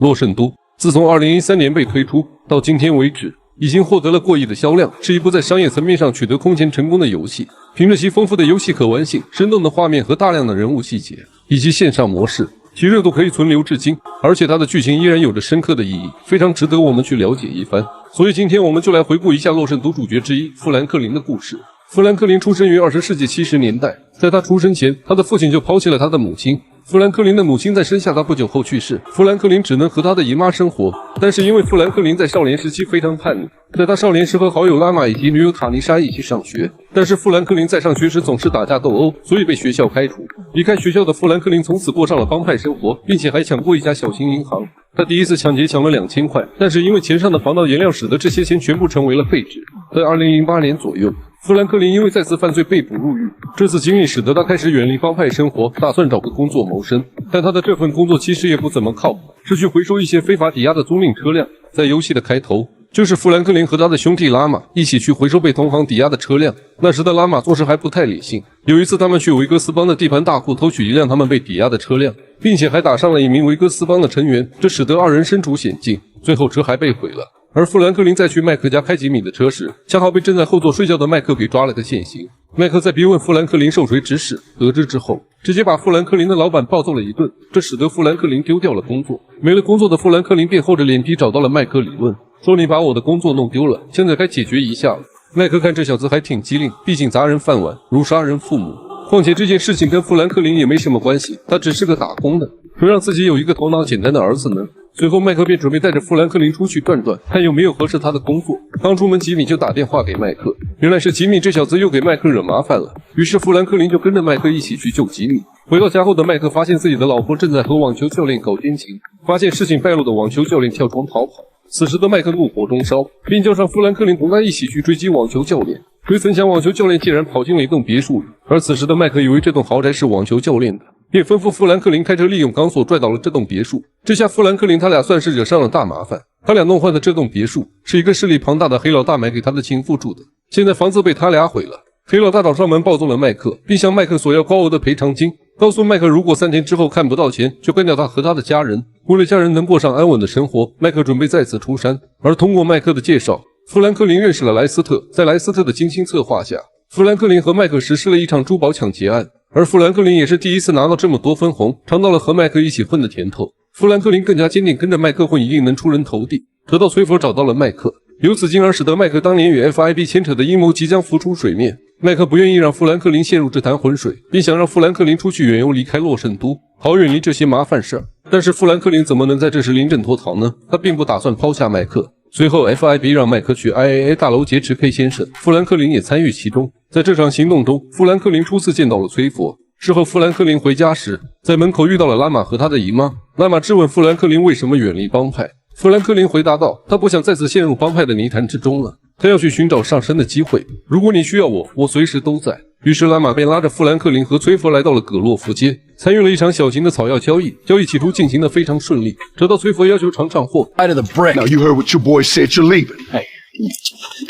洛圣都自从2013年被推出到今天为止，已经获得了过亿的销量，是一部在商业层面上取得空前成功的游戏。凭着其丰富的游戏可玩性、生动的画面和大量的人物细节，以及线上模式，其热度可以存留至今。而且它的剧情依然有着深刻的意义，非常值得我们去了解一番。所以今天我们就来回顾一下洛圣都主角之一富兰克林的故事。富兰克林出生于20世纪70年代，在他出生前，他的父亲就抛弃了他的母亲。富兰克林的母亲在生下他不久后去世，富兰克林只能和他的姨妈生活。但是因为富兰克林在少年时期非常叛逆，在他少年时和好友拉玛以及女友卡妮莎一起上学，但是富兰克林在上学时总是打架斗殴，所以被学校开除。离开学校的富兰克林从此过上了帮派生活，并且还抢过一家小型银行。他第一次抢劫抢了2000块，但是因为钱上的防盗颜料使得这些钱全部成为了废纸。在2008年左右，富兰克林因为再次犯罪被捕入狱，这次经历使得他开始远离帮派生活，打算找个工作谋生。但他的这份工作其实也不怎么靠谱，是去回收一些非法抵押的租赁车辆。在游戏的开头，就是富兰克林和他的兄弟拉玛一起去回收被同行抵押的车辆。那时的拉玛做事还不太理性，有一次他们去维格斯邦的地盘大库偷取一辆他们被抵押的车辆，并且还打伤了一名维格斯邦的成员，这使得二人身处险境，最后车还被毁了。而富兰克林在去麦克家开吉米的车时，恰好被正在后座睡觉的麦克给抓了个现行。麦克在逼问富兰克林受谁指使，得知之后，直接把富兰克林的老板暴揍了一顿，这使得富兰克林丢掉了工作。没了工作的富兰克林便厚着脸皮找到了麦克理论，说你把我的工作弄丢了，现在该解决一下了。麦克看这小子还挺机灵，毕竟砸人饭碗如杀人父母。况且这件事情跟富兰克林也没什么关系，他只是个打工的，谁让自己有一个头脑简单的儿子呢？随后麦克便准备带着富兰克林出去转转，看有没有合适他的工作。刚出门，吉米就打电话给麦克，原来是吉米这小子又给麦克惹麻烦了。于是富兰克林就跟着麦克一起去救吉米。回到家后的麦克发现自己的老婆正在和网球教练搞奸情，发现事情败露的网球教练跳窗逃跑。此时的麦克怒火中烧，并叫上富兰克林同他一起去追击网球教练。谁曾想网球教练竟然跑进了一栋别墅里，而此时的麦克以为这栋豪宅是网球教练的，便吩咐富兰克林开车利用钢索拽倒了这栋别墅。这下富兰克林他俩算是惹上了大麻烦。他俩弄坏的这栋别墅是一个势力庞大的黑老大买给他的情妇住的，现在房子被他俩毁了。黑老大找上门暴揍了麦克，并向麦克索要高额的赔偿金，告诉麦克如果3天之后看不到钱，就干掉他和他的家人。为了家人能过上安稳的生活，麦克准备再次出山。而通过麦克的介绍，富兰克林认识了莱斯特。在莱斯特的精心策划下，富兰克林和麦克实施了一场珠宝抢劫案。而富兰克林也是第一次拿到这么多分红，尝到了和麦克一起混的甜头。富兰克林更加坚定跟着麦克混，一定能出人头地。直到崔佛找到了麦克，由此进而使得麦克当年与 FIB 牵扯的阴谋即将浮出水面。麦克不愿意让富兰克林陷入这潭浑水，并想让富兰克林出去远游，离开洛圣都，好远离这些麻烦事儿。但是富兰克林怎么能在这时临阵脱逃呢？他并不打算抛下麦克。随后 FIB 让麦克去 IAA 大楼劫持 K 先生，富兰克林也参与其中。在这场行动中，富兰克林初次见到了崔佛。事后富兰克林回家时，在门口遇到了拉玛和他的姨妈。拉玛质问富兰克林为什么远离帮派，富兰克林回答道，他不想再次陷入帮派的泥潭之中了，他要去寻找上升的机会。如果你需要我，我随时都在。于是拉玛便拉着富兰克林和崔佛来到了葛洛夫街，参与了一场小型的草药交易。交易起初进行的非常顺利，直到崔佛要求尝尝货。 Out of the break. Now you heard what your boy said. You're leaving. Hey,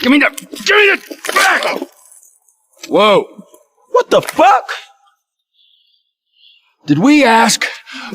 give me the back. Whoa! What the fuck? Did we ask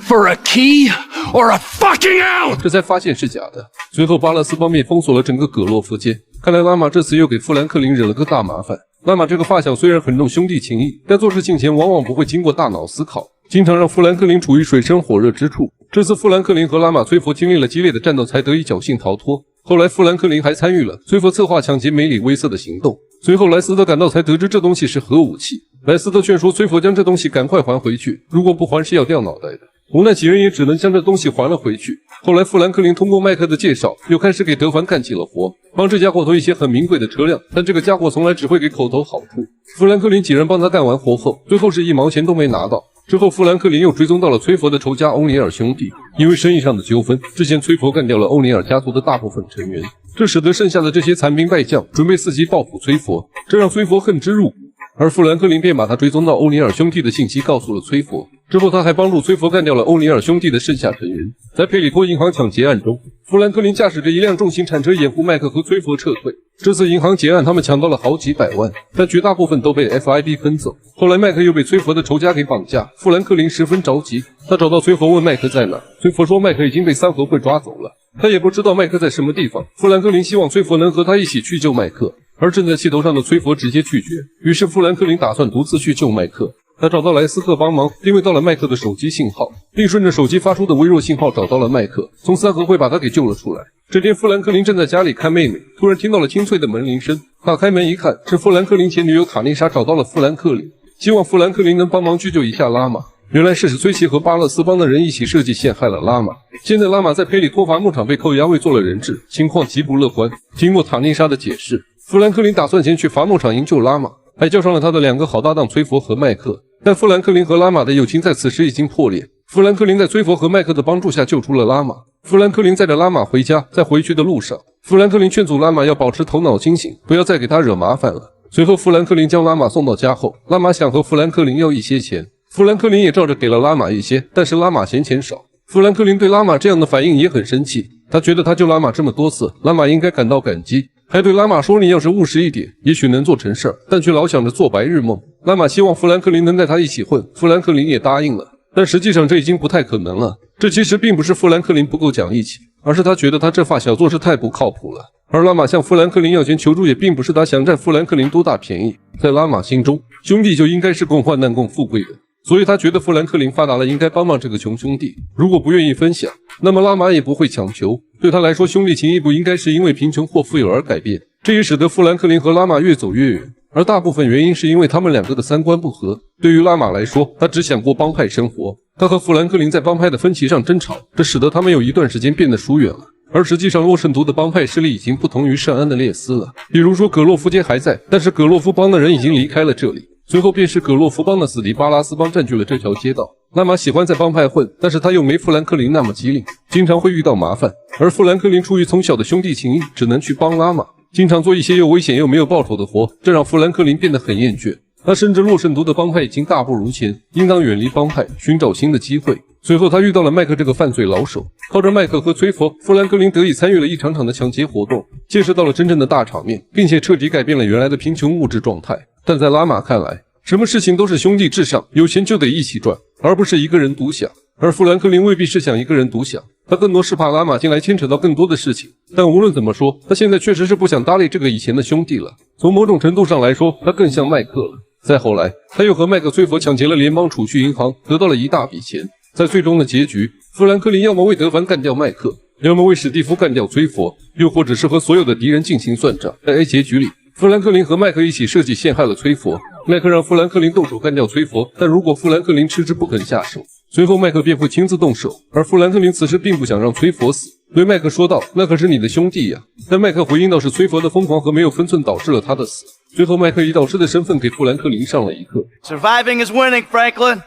for a key or a fucking out? 这才发现是假的。随后巴勒斯方面封锁了整个葛洛夫街。看来拉玛这次又给富兰克林惹了个大麻烦。拉玛这个发小虽然很重兄弟情谊，但做事情前往往不会经过大脑思考，经常让富兰克林处于水深火热之处。这次富兰克林和拉玛崔佛经历了激烈的战斗，才得以侥幸逃脱。后来富兰克林还参与了崔佛策划抢劫梅里威瑟的行动。随后莱斯特赶到，才得知这东西是核武器。莱斯特劝说崔佛将这东西赶快还回去，如果不还是要掉脑袋的。无奈几人也只能将这东西还了回去。后来富兰克林通过麦克的介绍，又开始给德凡干起了活，帮这家伙偷一些很名贵的车辆，但这个家伙从来只会给口头好处。富兰克林几人帮他干完活后，最后是1毛钱都没拿到。之后富兰克林又追踪到了崔佛的仇家欧尼尔兄弟，因为生意上的纠纷，之前崔佛干掉了欧尼尔家族的大部分成员，这使得剩下的这些残兵败将准备伺机报复崔佛，这让崔佛恨之入骨。而富兰克林便把他追踪到欧尼尔兄弟的信息告诉了崔佛。之后他还帮助崔佛干掉了欧尼尔兄弟的剩下成员。在佩里托银行抢劫案中，富兰克林驾驶着一辆重型铲车掩护麦克和崔佛撤退。这次银行劫案他们抢到了好几百万，但绝大部分都被 FIB 分走。后来麦克又被崔佛的仇家给绑架，富兰克林十分着急，他找到崔佛问麦克在哪，崔佛说麦克已经被三合会抓走了，他也不知道麦克在什么地方。富兰克林希望崔佛能和他一起去救麦克，而正在气头上的崔佛直接拒绝，于是富兰克林打算独自去救麦克。他找到莱斯特帮忙，定位到了麦克的手机信号，并顺着手机发出的微弱信号找到了麦克，从三合会把他给救了出来。这天富兰克林正在家里看妹妹，突然听到了清脆的门铃声，打开门一看，是富兰克林前女友塔妮莎找到了富兰克林，希望富兰克林能帮忙去救一下拉玛。原来是史崔奇和巴勒斯邦的人一起设计陷害了拉玛。现在拉玛在佩里托伐木场被扣押，未做了人质，情况极不乐观。经过塔妮莎的解释，富兰克林打算前去伐木场营救拉玛，还叫上了他的两个好搭档崔佛和麦克。但富兰克林和拉玛的友情在此时已经破裂。富兰克林在崔佛和麦克的帮助下救出了拉玛。富兰克林载着拉玛回家，在回去的路上，富兰克林劝阻拉玛要保持头脑清醒，不要再给他惹麻烦了。随后富兰克林将拉玛送到家后，拉玛想和富兰克林要一些钱，富兰克林也照着给了拉玛一些，但是拉玛嫌钱少。富兰克林对拉玛这样的反应也很生气，他觉得他救拉玛这么多次，拉玛应该感到感激，还对拉玛说你要是务实一点，也许能做成事儿，但却老想着做白日梦。拉玛希望富兰克林能带他一起混，富兰克林也答应了，但实际上这已经不太可能了。这其实并不是富兰克林不够讲义气，而是他觉得他这发小做事太不靠谱了。而拉玛向富兰克林要钱求助，也并不是他想占富兰克林多大便宜，在拉玛心中，兄弟就应该是共患难共富贵的，所以他觉得富兰克林发达了应该帮帮这个穷兄弟，如果不愿意分享，那么拉玛也不会强求。对他来说，兄弟情谊不应该是因为贫穷或富有而改变，这也使得富兰克林和拉玛越走越远，而大部分原因是因为他们两个的三观不合。对于拉玛来说，他只想过帮派生活，他和富兰克林在帮派的分歧上争吵，这使得他们有一段时间变得疏远了。而实际上，洛圣族的帮派势力已经不同于圣安的列斯了。比如说，葛洛夫街还在，但是葛洛夫帮的人已经离开了这里。随后便是葛洛夫帮的死敌巴拉斯帮占据了这条街道。拉玛喜欢在帮派混，但是他又没富兰克林那么机灵，经常会遇到麻烦。而富兰克林出于从小的兄弟情谊，只能去帮拉玛，经常做一些又危险又没有报酬的活，这让富兰克林变得很厌倦。他深知洛圣族的帮派已经大不如前，应当远离帮派，寻找新的机会。随后他遇到了麦克这个犯罪老手，靠着麦克和崔佛，富兰克林得以参与了一场场的抢劫活动，见识到了真正的大场面，并且彻底改变了原来的贫穷物质状态。但在拉玛看来，什么事情都是兄弟至上，有钱就得一起赚，而不是一个人独享。而富兰克林未必是想一个人独享，他更多是怕拉玛进来牵扯到更多的事情。但无论怎么说，他现在确实是不想搭理这个以前的兄弟了。从某种程度上来说，他更像麦克了。再后来，他又和麦克崔佛抢劫了联邦储蓄银行，得到了一大笔钱。在最终的结局，富兰克林要么为德凡干掉麦克，要么为史蒂夫干掉崔佛，又或者是和所有的敌人进行算账。在 A 结局里，富兰克林和麦克一起设计陷害了崔佛，麦克让富兰克林动手干掉崔佛，但如果富兰克林迟迟不肯下手，随后麦克便会亲自动手。而富兰克林此时并不想让崔佛死，对麦克说道：“那可是你的兄弟呀。”但麦克回应到是崔佛的疯狂和没有分寸导致了他的死。最后麦克以导师的身份给富兰克林上了一课。 Surviving is winning, Franklin.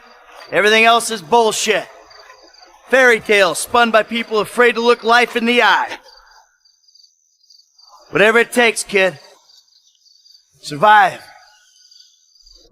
Everything else is bullshit. Fairy tales spun by people afraid to look life in the eye. Whatever it takes, kid. Survive.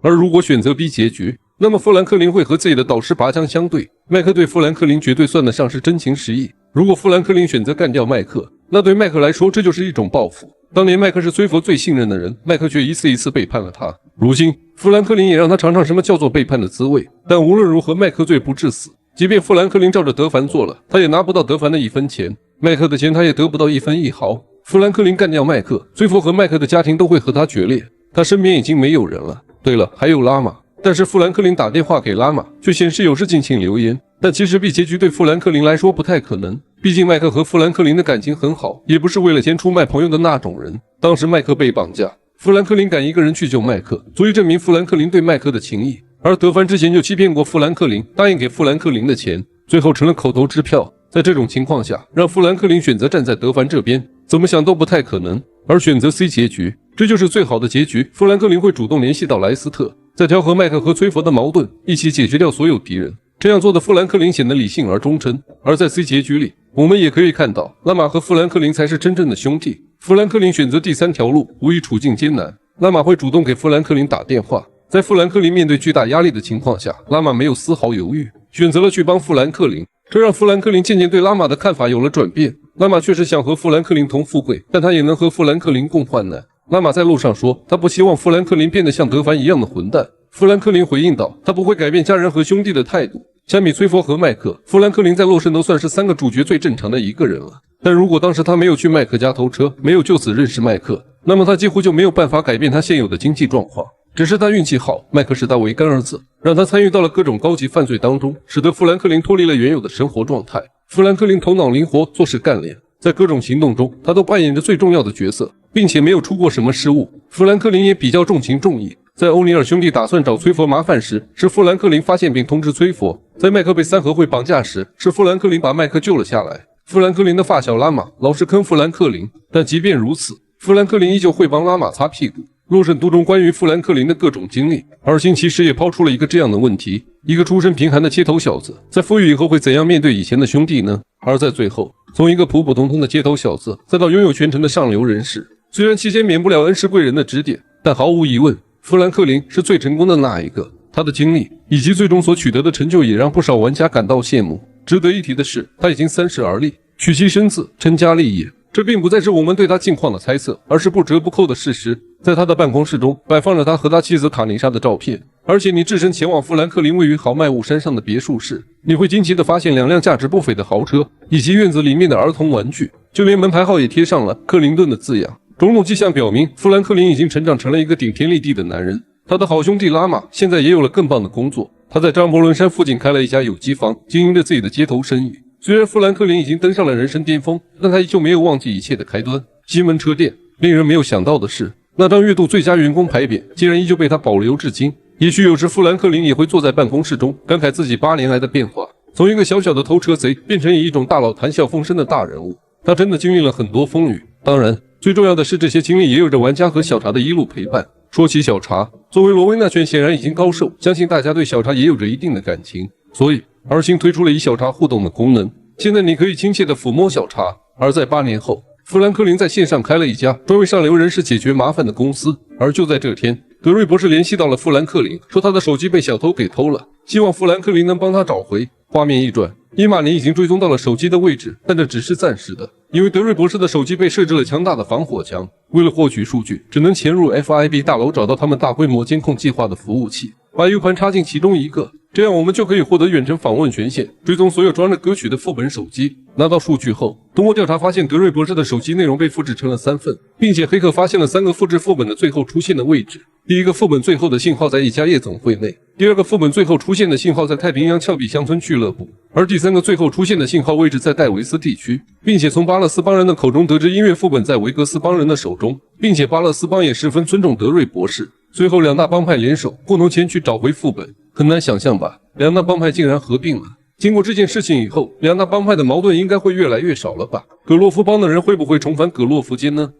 而如果选择 B 结局，那么富兰克林会和自己的导师拔枪相对。麦克对富兰克林绝对算得上是真情实意。如果富兰克林选择干掉麦克，那对麦克来说这就是一种报复。当年麦克是崔佛最信任的人，麦克却一次一次背叛了他。如今富兰克林也让他尝尝什么叫做背叛的滋味。但无论如何，麦克罪不至死。即便富兰克林照着德凡做了，他也拿不到德凡的一分钱，麦克的钱他也得不到一分一毫。富兰克林干掉麦克，崔佛和麦克的家庭都会和他决裂，他身边已经没有人了。对了，还有拉玛。但是富兰克林打电话给拉玛，却显示有事敬请留言。但其实 B 结局对富兰克林来说不太可能，毕竟麦克和富兰克林的感情很好，也不是为了钱出卖朋友的那种人。当时麦克被绑架，富兰克林敢一个人去救麦克，足以证明富兰克林对麦克的情谊。而德凡之前就欺骗过富兰克林，答应给富兰克林的钱，最后成了口头支票。在这种情况下，让富兰克林选择站在德凡这边，怎么想都不太可能。而选择 C 结局，这就是最好的结局。富兰克林会主动联系到莱斯特，再调和麦克和崔佛的矛盾，一起解决掉所有敌人。这样做的富兰克林显得理性而忠诚。而在 C 结局里，我们也可以看到，拉玛和富兰克林才是真正的兄弟。富兰克林选择第三条路，无疑处境艰难，拉玛会主动给富兰克林打电话。在富兰克林面对巨大压力的情况下，拉玛没有丝毫犹豫，选择了去帮富兰克林。这让富兰克林渐渐对拉玛的看法有了转变。拉玛确实想和富兰克林同富贵，但他也能和富兰克林共患难。拉玛在路上说，他不希望富兰克林变得像德凡一样的混蛋。富兰克林回应道，他不会改变家人和兄弟的态度。相比崔佛和麦克，富兰克林在洛圣都算是3个主角最正常的一个人了。但如果当时他没有去麦克家偷车，没有就此认识麦克，那么他几乎就没有办法改变他现有的经济状况。只是他运气好，麦克视他为干儿子，让他参与到了各种高级犯罪当中，使得富兰克林脱离了原有的生活状态。富兰克林头脑灵活，做事干练，在各种行动中他都扮演着最重要的角色，并且没有出过什么失误。富兰克林也比较重情重义。在欧尼尔兄弟打算找崔佛麻烦时，是富兰克林发现并通知崔佛。在麦克被3合会绑架时，是富兰克林把麦克救了下来。富兰克林的发小拉玛老是坑富兰克林，但即便如此，富兰克林依旧会帮拉玛擦屁股。洛圣都中关于富兰克林的各种经历，二星其实也抛出了一个这样的问题：一个出身贫寒的街头小子，在富裕以后会怎样面对以前的兄弟呢？而在最后，从一个普普通通的街头小子，再到拥有权臣的上流人士，虽然期间免不了恩师贵人的指点，但毫无疑问，富兰克林是最成功的那一个。他的经历以及最终所取得的成就，也让不少玩家感到羡慕。值得一提的是，他已经30而立，娶妻生子，成家立业。这并不再是我们对他近况的猜测，而是不折不扣的事实。在他的办公室中摆放着他和他妻子卡妮莎的照片，而且你只身前往富兰克林位于豪迈雾山上的别墅时，你会惊奇地发现2辆价值不菲的豪车，以及院子里面的儿童玩具，就连门牌号也贴上了克林顿的字样。种种迹象表明，富兰克林已经成长成了一个顶天立地的男人。他的好兄弟拉玛现在也有了更棒的工作，他在张伯伦山附近开了一家有机房，经营着自己的街头生意。虽然富兰克林已经登上了人生巅峰，但他依旧没有忘记一切的开端——西门车店。令人没有想到的是，那张月度最佳员工牌匾竟然依旧被他保留至今。也许有时富兰克林也会坐在办公室中，感慨自己8年来的变化，从一个小小的偷车贼变成以一种大佬谈笑风生的大人物。他真的经历了很多风雨，当然，最重要的是这些经历也有着玩家和小茶的一路陪伴。说起小茶，作为罗威纳犬显然已经高寿，相信大家对小茶也有着一定的感情，所以二星推出了与小茶互动的功能。现在你可以亲切地抚摸小茶。而在8年后，富兰克林在线上开了一家专为上流人士解决麻烦的公司。而就在这天，德瑞博士联系到了富兰克林，说他的手机被小偷给偷了，希望富兰克林能帮他找回。画面一转，伊玛尼已经追踪到了手机的位置，但这只是暂时的，因为德瑞博士的手机被设置了强大的防火墙，为了获取数据，只能潜入 FIB 大楼，找到他们大规模监控计划的服务器，把 U 盘插进其中一个，这样我们就可以获得远程访问权限，追踪所有装着歌曲的副本手机。拿到数据后，通过调查发现德瑞博士的手机内容被复制成了3份，并且黑客发现了3个复制副本的最后出现的位置。第一个副本最后的信号在一家夜总会内，第二个副本最后出现的信号在太平洋峭壁乡村俱乐部，而第3个最后出现的信号位置在戴维斯地区，并且从巴勒斯邦人的口中得知音乐副本在维格斯邦人的手中，并且巴勒斯邦也十分尊重德瑞博士。最后2大帮派联手，共同前去找回副本。很难想象吧，2大帮派竟然合并了。经过这件事情以后，2大帮派的矛盾应该会越来越少了吧？葛洛夫帮的人会不会重返葛洛夫间呢？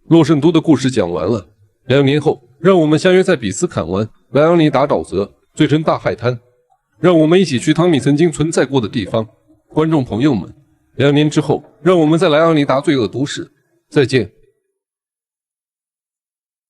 洛圣都的故事讲完了。2年后，让我们相约在比斯坎湾、莱昂尼达沼泽、醉城大海滩，让我们一起去汤米曾经存在过的地方。观众朋友们，2年之后，让我们在莱昂尼达罪恶都市再见。